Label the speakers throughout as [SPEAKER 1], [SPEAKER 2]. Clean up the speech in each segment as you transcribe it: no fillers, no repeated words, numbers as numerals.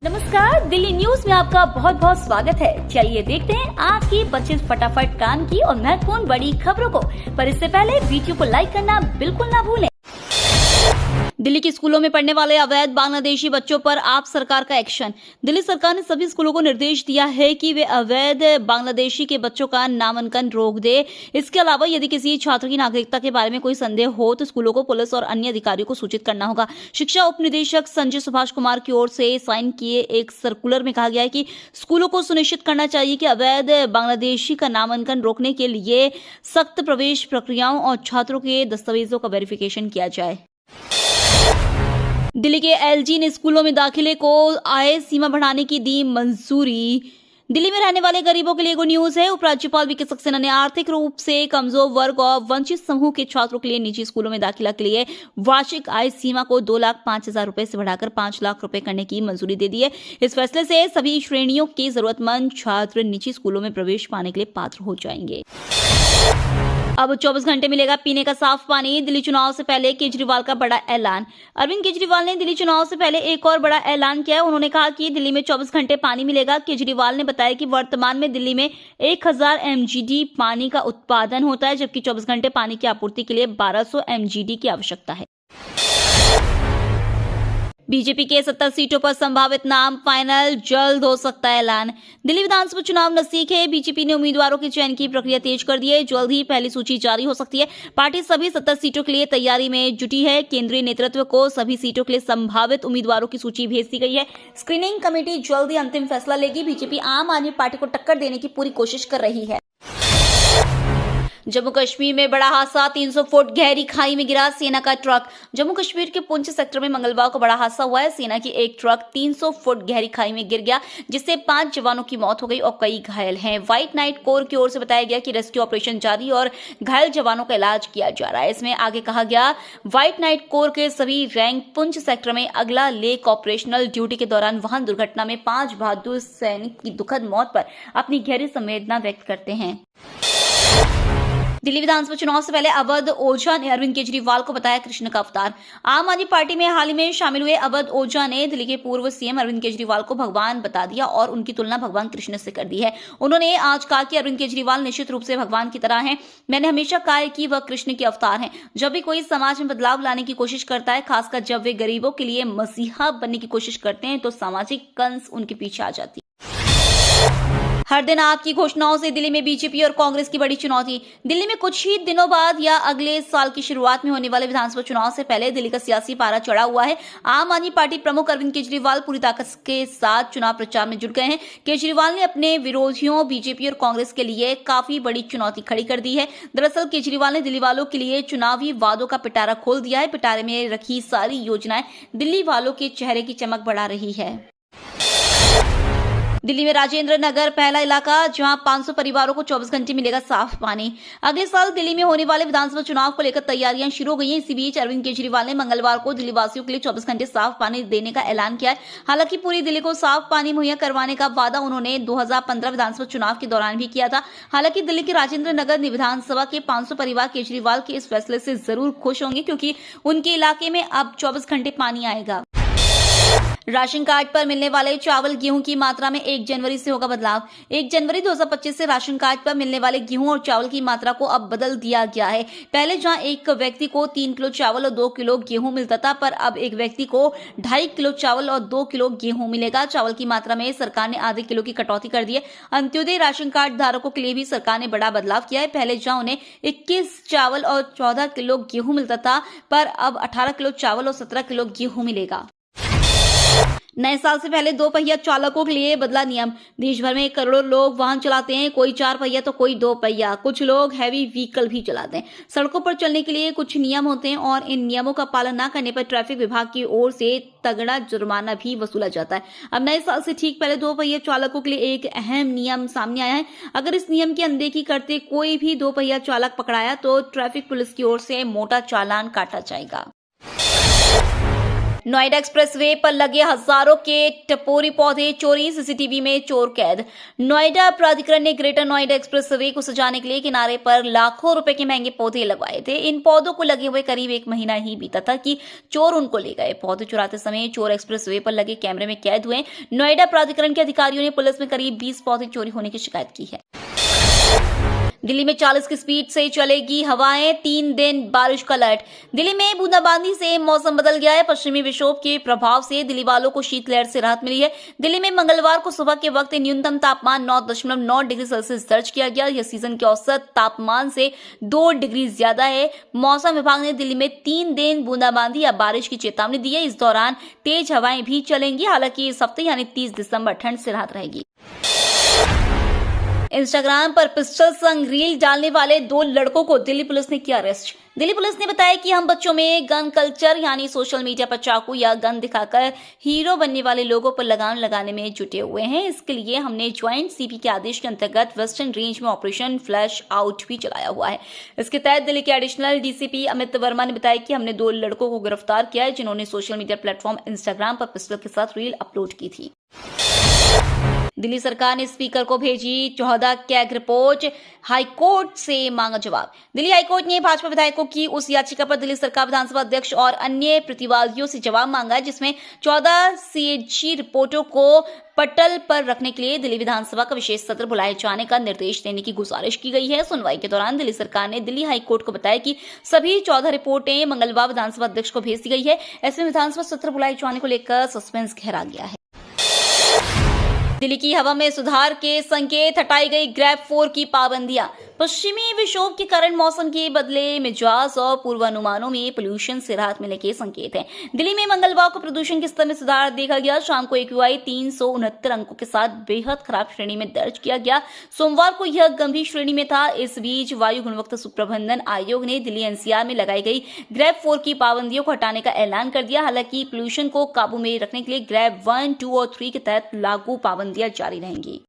[SPEAKER 1] नमस्कार, दिल्ली न्यूज में आपका बहुत बहुत स्वागत है। चलिए देखते हैं आज की 25 फटाफट काम की और महत्वपूर्ण बड़ी खबरों को। पर इससे पहले वीडियो को लाइक करना बिल्कुल ना भूलें। दिल्ली के स्कूलों में पढ़ने वाले अवैध बांग्लादेशी बच्चों पर आप सरकार का एक्शन। दिल्ली सरकार ने सभी स्कूलों को निर्देश दिया है कि वे अवैध बांग्लादेशी के बच्चों का नामांकन रोक दे। इसके अलावा यदि किसी छात्र की नागरिकता के बारे में कोई संदेह हो तो स्कूलों को पुलिस और अन्य अधिकारियों को सूचित करना होगा। शिक्षा उप निदेशक संजय सुभाष कुमार की ओर से साइन किए एक सर्कुलर में कहा गया है कि स्कूलों को सुनिश्चित करना चाहिए कि अवैध बांग्लादेशी का नामांकन रोकने के लिए सख्त प्रवेश प्रक्रियाओं और छात्रों के दस्तावेजों का वेरिफिकेशन किया जाए। दिल्ली के एलजी ने स्कूलों में दाखिले को आय सीमा बढ़ाने की दी मंजूरी। दिल्ली में रहने वाले गरीबों के लिए गुड न्यूज है। उपराज्यपाल वीके सक्सेना ने आर्थिक रूप से कमजोर वर्ग और वंचित समूह के छात्रों के लिए निजी स्कूलों में दाखिला के लिए वार्षिक आय सीमा को 2,05,000 रुपए से बढ़ाकर 5 लाख रुपए करने की मंजूरी दे दी है। इस फैसले से सभी श्रेणियों के जरूरतमंद छात्र निजी स्कूलों में प्रवेश पाने के लिए पात्र हो जाएंगे। अब 24 घंटे मिलेगा पीने का साफ पानी। दिल्ली चुनाव से पहले केजरीवाल का बड़ा ऐलान। अरविंद केजरीवाल ने दिल्ली चुनाव से पहले एक और बड़ा ऐलान किया है। उन्होंने कहा कि दिल्ली में 24 घंटे पानी मिलेगा। केजरीवाल ने बताया कि वर्तमान में दिल्ली में 1000 MGD पानी का उत्पादन होता है, जबकि 24 घंटे पानी की आपूर्ति के लिए 1200 MGD की आवश्यकता है। बीजेपी के 70 सीटों पर संभावित नाम फाइनल, जल्द हो सकता है ऐलान। दिल्ली विधानसभा चुनाव नजदीक है। बीजेपी ने उम्मीदवारों के चयन की प्रक्रिया तेज कर दी है। जल्द ही पहली सूची जारी हो सकती है। पार्टी सभी 70 सीटों के लिए तैयारी में जुटी है। केंद्रीय नेतृत्व को सभी सीटों के लिए संभावित उम्मीदवारों की सूची भेज दी गई है। स्क्रीनिंग कमेटी जल्द ही अंतिम फैसला लेगी। बीजेपी आम आदमी पार्टी को टक्कर देने की पूरी कोशिश कर रही है। जम्मू कश्मीर में बड़ा हादसा, 300 फुट गहरी खाई में गिरा सेना का ट्रक। जम्मू कश्मीर के पुंछ सेक्टर में मंगलवार को बड़ा हादसा हुआ है। सेना की एक ट्रक 300 फुट गहरी खाई में गिर गया, जिससे 5 जवानों की मौत हो गई और कई घायल हैं। व्हाइट नाइट कोर की ओर से बताया गया कि रेस्क्यू ऑपरेशन जारी और घायल जवानों का इलाज किया जा रहा है। इसमें आगे कहा गया, व्हाइट नाइट कोर के सभी रैंक पुंछ सेक्टर में अगला लेक ऑपरेशनल ड्यूटी के दौरान वाहन दुर्घटना में 5 बहादुर सैनिक की दुखद मौत पर अपनी गहरी संवेदना व्यक्त करते हैं। दिल्ली विधानसभा चुनाव से पहले अवध ओझा ने अरविंद केजरीवाल को बताया कृष्ण का अवतार। आम आदमी पार्टी में हाल ही में शामिल हुए अवध ओझा ने दिल्ली के पूर्व सीएम अरविंद केजरीवाल को भगवान बता दिया और उनकी तुलना भगवान कृष्ण से कर दी है। उन्होंने आज कहा कि अरविंद केजरीवाल निश्चित रूप से भगवान की तरह हैं। मैंने हमेशा कहा है कि वह कृष्ण के अवतार हैं। जब भी कोई समाज में बदलाव लाने की कोशिश करता है, खासकर जब वे गरीबों के लिए मसीहा बनने की कोशिश करते हैं, तो सामाजिक कंस उनके पीछे आ जाती है। हर दिन आपकी घोषणाओं से दिल्ली में बीजेपी और कांग्रेस की बड़ी चुनौती। दिल्ली में कुछ ही दिनों बाद या अगले साल की शुरुआत में होने वाले विधानसभा चुनाव से पहले दिल्ली का सियासी पारा चढ़ा हुआ है। आम आदमी पार्टी प्रमुख अरविंद केजरीवाल पूरी ताकत के साथ चुनाव प्रचार में जुट गए हैं। केजरीवाल ने अपने विरोधियों बीजेपी और कांग्रेस के लिए काफी बड़ी चुनौती खड़ी कर दी है। दरअसल केजरीवाल ने दिल्ली वालों के लिए चुनावी वादों का पिटारा खोल दिया है। पिटारे में रखी सारी योजनाएं दिल्ली वालों के चेहरे की चमक बढ़ा रही है। दिल्ली में राजेंद्र नगर पहला इलाका, जहां 500 परिवारों को 24 घंटे मिलेगा साफ पानी। अगले साल दिल्ली में होने वाले विधानसभा चुनाव को लेकर तैयारियां शुरू हो गई हैं। इसी बीच अरविंद केजरीवाल ने मंगलवार को दिल्ली वासियों के लिए 24 घंटे साफ पानी देने का ऐलान किया है। हालांकि पूरी दिल्ली को साफ पानी मुहैया करवाने का वादा उन्होंने 2015 विधानसभा चुनाव के दौरान भी किया था। हालांकि दिल्ली के राजेंद्र नगर विधानसभा के 500 परिवार केजरीवाल के इस फैसले से जरूर खुश होंगे, क्योंकि उनके इलाके में अब 24 घंटे पानी आएगा। राशन कार्ड पर मिलने वाले चावल गेहूं की मात्रा में 1 जनवरी से होगा बदलाव। 1 जनवरी 2025 से राशन कार्ड पर मिलने वाले गेहूं और चावल की मात्रा को अब बदल दिया गया है। पहले जहां एक व्यक्ति को 3 किलो चावल और 2 किलो गेहूं मिलता था, पर अब एक व्यक्ति को 2.5 किलो चावल और 2 किलो गेहूं मिलेगा। चावल की मात्रा में सरकार ने आधे किलो की कटौती कर दी है। अंत्योदय राशन कार्ड धारकों के लिए भी सरकार ने बड़ा बदलाव किया है। पहले जहां उन्हें 21 चावल और 14 किलो गेहूं मिलता था, पर अब 18 किलो चावल और 17 किलो गेहूं मिलेगा। नए साल से पहले 2 पहिया चालकों के लिए बदला नियम। देश भर में करोड़ों लोग वाहन चलाते हैं, कोई 4 पहिया तो कोई 2 पहिया। कुछ लोग हैवी व्हीकल भी चलाते हैं। सड़कों पर चलने के लिए कुछ नियम होते हैं और इन नियमों का पालन न करने पर ट्रैफिक विभाग की ओर से तगड़ा जुर्माना भी वसूला जाता है। अब नए साल से ठीक पहले 2 पहिया चालकों के लिए एक अहम नियम सामने आया है। अगर इस नियम की अनदेखी करते कोई भी 2 पहिया चालक पकड़ाया तो ट्रैफिक पुलिस की ओर से मोटा चालान काटा जाएगा। नोएडा एक्सप्रेसवे पर लगे हजारों के टपोरी पौधे चोरी, सीसीटीवी में चोर कैद। नोएडा प्राधिकरण ने ग्रेटर नोएडा एक्सप्रेसवे को सजाने के लिए किनारे पर लाखों रुपए के महंगे पौधे लगवाए थे। इन पौधों को लगे हुए करीब 1 महीना ही बीता था कि चोर उनको ले गए। पौधे चुराते समय चोर एक्सप्रेसवे पर लगे कैमरे में कैद हुए। नोएडा प्राधिकरण के अधिकारियों ने पुलिस में करीब 20 पौधे चोरी होने की शिकायत की है। दिल्ली में 40 की स्पीड से चलेगी हवाएं, 3 दिन बारिश का अलर्ट। दिल्ली में बूंदाबांदी से मौसम बदल गया है। पश्चिमी विक्षोभ के प्रभाव से दिल्ली वालों को शीतलहर से राहत मिली है। दिल्ली में मंगलवार को सुबह के वक्त न्यूनतम तापमान 9.9 डिग्री सेल्सियस दर्ज किया गया। यह सीजन के औसत तापमान से 2 डिग्री ज्यादा है। मौसम विभाग ने दिल्ली में 3 दिन बूंदाबांदी या बारिश की चेतावनी दी है। इस दौरान तेज हवाएं भी चलेंगी। हालांकि इस हफ्ते यानी 30 दिसंबर ठंड से राहत रहेगी। इंस्टाग्राम पर पिस्टल संग रील डालने वाले 2 लड़कों को दिल्ली पुलिस ने किया अरेस्ट। दिल्ली पुलिस ने बताया कि हम बच्चों में गन कल्चर यानी सोशल मीडिया पर चाकू या गन दिखाकर हीरो बनने वाले लोगों पर लगाम लगाने में जुटे हुए हैं। इसके लिए हमने ज्वाइंट सीपी के आदेश के अंतर्गत वेस्टर्न रेंज में ऑपरेशन फ्लैश आउट भी चलाया हुआ है। इसके तहत दिल्ली के एडिशनल डीसीपी अमित वर्मा ने बताया कि हमने 2 लड़कों को गिरफ्तार किया है जिन्होंने सोशल मीडिया प्लेटफॉर्म इंस्टाग्राम पर पिस्टल के साथ रील अपलोड की थी। दिल्ली सरकार ने स्पीकर को भेजी 14 कैग रिपोर्ट, हाईकोर्ट से मांगा जवाब। दिल्ली हाईकोर्ट ने भाजपा विधायकों की उस याचिका पर दिल्ली सरकार, विधानसभा अध्यक्ष और अन्य प्रतिवादियों से जवाब मांगा है जिसमें 14 सीएजी रिपोर्टों को पटल पर रखने के लिए दिल्ली विधानसभा का विशेष सत्र बुलाए जाने का निर्देश देने की गुजारिश की गई है। सुनवाई के दौरान दिल्ली सरकार ने दिल्ली हाईकोर्ट को बताया कि सभी 14 रिपोर्टें मंगलवार विधानसभा अध्यक्ष को भेज दी गई है। ऐसे में विधानसभा सत्र बुलाए जाने को लेकर सस्पेंस गहरा गया है। दिल्ली की हवा में सुधार के संकेत, हटाई गई ग्रेड 4 की पाबंदियां। पश्चिमी विक्षोभ के कारण मौसम के बदले मिजाज और पूर्वानुमानों में पोल्यूशन से राहत मिलने के संकेत हैं। दिल्ली में मंगलवार को प्रदूषण के स्तर में सुधार देखा गया। शाम को AQI 369 अंकों के साथ बेहद खराब श्रेणी में दर्ज किया गया। सोमवार को यह गंभीर श्रेणी में था। इस बीच वायु गुणवत्ता प्रबंधन आयोग ने दिल्ली NCR में लगाई गई ग्रेड 4 की पाबंदियों को हटाने का ऐलान कर दिया। हालांकि पोल्यूशन को काबू में रखने के लिए ग्रेड 1, 2 और 3 के तहत लागू पाबंदियां जारी रहेंगी।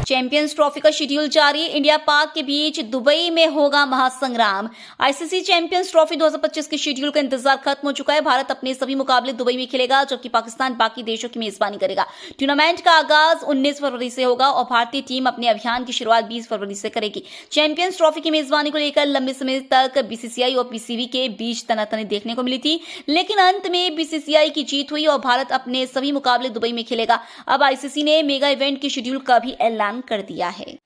[SPEAKER 1] चैंपियंस ट्रॉफी का शेड्यूल जारी। इंडिया पाक के बीच दुबई में होगा महासंग्राम। आईसीसी चैंपियंस ट्रॉफी 2025 के शेड्यूल का इंतजार खत्म हो चुका है। भारत अपने सभी मुकाबले दुबई में खेलेगा जबकि पाकिस्तान बाकी देशों की मेजबानी करेगा। टूर्नामेंट का आगाज 19 फरवरी से होगा और भारतीय टीम अपने अभियान की शुरुआत 20 फरवरी से करेगी। चैंपियंस ट्रॉफी की मेजबानी को लेकर लंबे समय तक बीसीसीआई और पीसीबी के बीच तनातनी देखने को मिली थी, लेकिन अंत में बीसीसीआई की जीत हुई और भारत अपने सभी मुकाबले दुबई में खेलेगा। अब आईसीसी ने मेगा इवेंट के शेड्यूल का भी ऐलान कर दिया है।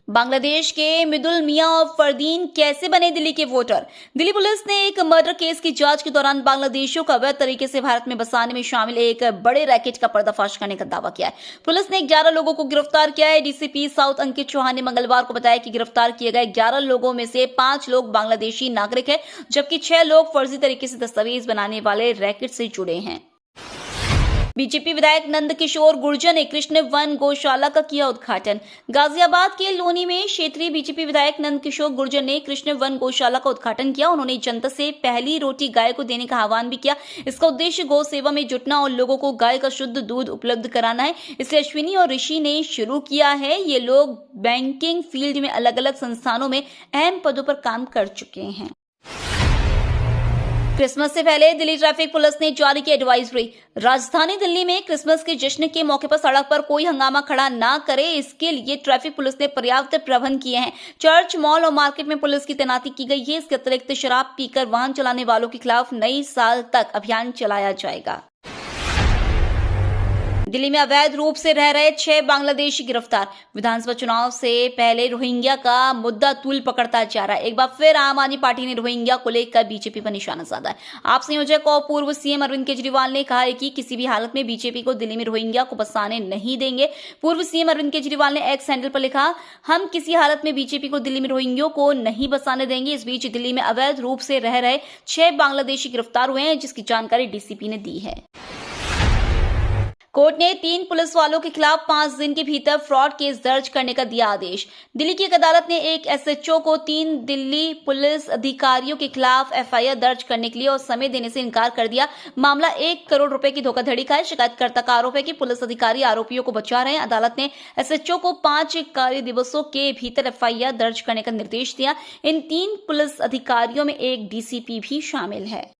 [SPEAKER 1] बांग्लादेश के मिदुल मियां और फरदीन कैसे बने दिल्ली के वोटर। दिल्ली पुलिस ने एक मर्डर केस की जांच के दौरान बांग्लादेशियों को अवैध तरीके से भारत में बसाने में शामिल एक बड़े रैकेट का पर्दाफाश करने का दावा किया है। पुलिस ने 11 लोगों को गिरफ्तार किया है। डीसीपी साउथ अंकित चौहान ने मंगलवार को बताया कि गिरफ्तार किए गए 11 लोगों में से 5 लोग बांग्लादेशी नागरिक है जबकि 6 लोग फर्जी तरीके से दस्तावेज बनाने वाले रैकेट से जुड़े हैं। बीजेपी विधायक नंदकिशोर गुर्जर ने कृष्ण वन गौशाला का किया उद्घाटन। गाजियाबाद के लोनी में क्षेत्रीय बीजेपी विधायक नंदकिशोर गुर्जर ने कृष्ण वन गौशाला का उद्घाटन किया। उन्होंने जनता से पहली रोटी गाय को देने का आह्वान भी किया। इसका उद्देश्य गौ सेवा में जुटना और लोगों को गाय का शुद्ध दूध उपलब्ध कराना है। इसे अश्विनी और ऋषि ने शुरू किया है। ये लोग बैंकिंग फील्ड में अलग अलग संस्थानों में अहम पदों पर काम कर चुके हैं। क्रिसमस से पहले दिल्ली ट्रैफिक पुलिस ने जारी की एडवाइजरी। राजधानी दिल्ली में क्रिसमस के जश्न के मौके पर सड़क पर कोई हंगामा खड़ा ना करे, इसके लिए ट्रैफिक पुलिस ने पर्याप्त प्रबंध किए हैं। चर्च, मॉल और मार्केट में पुलिस की तैनाती की गई है। इसके अतिरिक्त शराब पीकर वाहन चलाने वालों के खिलाफ नई साल तक अभियान चलाया जाएगा। दिल्ली में अवैध रूप से रह रहे 6 बांग्लादेशी गिरफ्तार। विधानसभा चुनाव से पहले रोहिंग्या का मुद्दा तूल पकड़ता जा रहा है। एक बार फिर आम आदमी पार्टी ने रोहिंग्या को लेकर बीजेपी पर निशाना साधा है। आप संयोजक और पूर्व सीएम अरविंद केजरीवाल ने कहा है कि किसी भी हालत में बीजेपी को दिल्ली में रोहिंग्या को बसाने नहीं देंगे। पूर्व सीएम अरविंद केजरीवाल ने एक्स हैंडल पर लिखा, हम किसी हालत में बीजेपी को दिल्ली में रोहिंग्यों को नहीं बसाने देंगे। इस बीच दिल्ली में अवैध रूप से रह रहे 6 बांग्लादेशी गिरफ्तार हुए हैं जिसकी जानकारी डीसीपी ने दी है। कोर्ट ने 3 पुलिस वालों के खिलाफ 5 दिन के भीतर फ्रॉड केस दर्ज करने का दिया आदेश। दिल्ली की एक अदालत ने एक एसएचओ को 3 दिल्ली पुलिस अधिकारियों के खिलाफ एफआईआर दर्ज करने के लिए और समय देने से इनकार कर दिया। मामला 1 करोड़ रुपए की धोखाधड़ी का है। शिकायतकर्ता का आरोप है कि पुलिस अधिकारी आरोपियों को बचा रहे हैं। अदालत ने एसएचओ को 5 कार्य दिवसों के भीतर एफआईआर दर्ज करने का निर्देश दिया। इन 3 पुलिस अधिकारियों में एक डीसीपी भी शामिल है।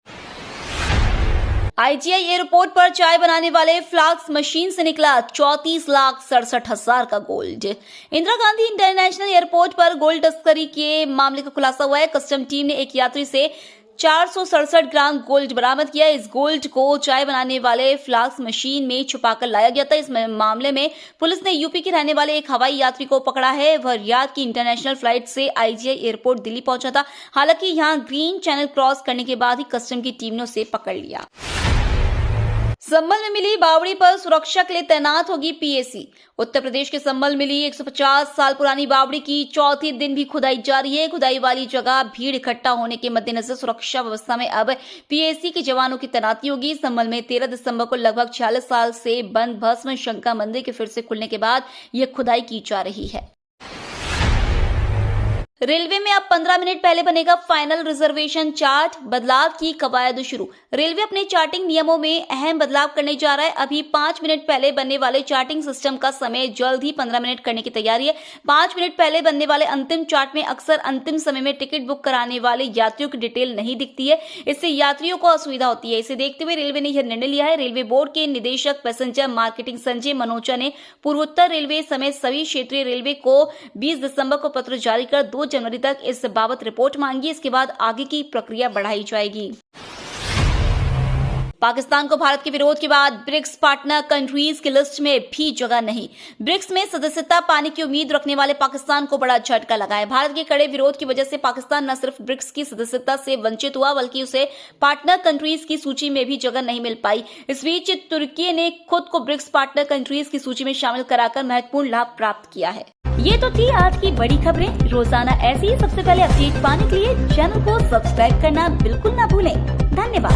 [SPEAKER 1] आईजीआई एयरपोर्ट पर चाय बनाने वाले फ्लास्क मशीन से निकला 34,67,000 का gold. Indira Gandhi international airport पर गोल्ड तस्करी के मामले का खुलासा हुआ है। कस्टम टीम ने एक यात्री से 467 ग्राम गोल्ड बरामद किया। इस गोल्ड को चाय बनाने वाले फ्लास्क मशीन में छुपाकर लाया गया था। इस मामले में पुलिस ने यूपी के रहने वाले एक हवाई यात्री को पकड़ा है। वह रियाद की इंटरनेशनल फ्लाइट से आईजीआई एयरपोर्ट दिल्ली पहुंचा था। हालांकि यहां ग्रीन चैनल क्रॉस करने के बाद ही कस्टम की टीम ने उसे पकड़ लिया। संभल में मिली बावड़ी पर सुरक्षा के लिए तैनात होगी पीएसी। उत्तर प्रदेश के संभल में मिली 150 साल पुरानी बावड़ी की चौथे दिन भी खुदाई जारी है। खुदाई वाली जगह भीड़ इकट्ठा होने के मद्देनजर सुरक्षा व्यवस्था में अब पीएसी के जवानों की तैनाती होगी। संभल में 13 दिसंबर को लगभग 46 साल से बंद भस्म शंकर मंदिर के फिर से खुलने के बाद यह खुदाई की जा रही है। रेलवे में अब 15 मिनट पहले बनेगा फाइनल रिजर्वेशन चार्ट। बदलाव की कवायद शुरू। रेलवे अपने चार्टिंग नियमों में अहम बदलाव करने जा रहा है। अभी 5 मिनट पहले बनने वाले चार्टिंग सिस्टम का समय जल्द ही 15 मिनट करने की तैयारी है। 5 मिनट पहले बनने वाले अंतिम चार्ट में अक्सर अंतिम समय में टिकट बुक कराने वाले यात्रियों की डिटेल नहीं दिखती है। इससे यात्रियों को असुविधा होती है। इसे देखते हुए रेलवे ने यह निर्णय लिया है। रेलवे बोर्ड के निदेशक पैसेंजर मार्केटिंग संजय मनोचा ने पूर्वोत्तर रेलवे समेत सभी क्षेत्रीय रेलवे को 20 दिसंबर को पत्र जारी कर 2 जनवरी तक इस बाबत रिपोर्ट मांगी। इसके बाद आगे की प्रक्रिया बढ़ाई जाएगी। पाकिस्तान को भारत के विरोध के बाद ब्रिक्स पार्टनर कंट्रीज की लिस्ट में भी जगह नहीं। ब्रिक्स में सदस्यता पाने की उम्मीद रखने वाले पाकिस्तान को बड़ा झटका लगा है। भारत के कड़े विरोध की वजह से पाकिस्तान न सिर्फ ब्रिक्स की सदस्यता से वंचित हुआ बल्कि उसे पार्टनर कंट्रीज की सूची में भी जगह नहीं मिल पाई। इस बीच तुर्की ने खुद को ब्रिक्स पार्टनर कंट्रीज की सूची में शामिल कराकर महत्वपूर्ण लाभ प्राप्त किया है। ये तो थी आज की बड़ी खबरें। रोजाना ऐसी ही सबसे पहले अपडेट पाने के लिए चैनल को सब्सक्राइब करना बिल्कुल ना भूलें। धन्यवाद।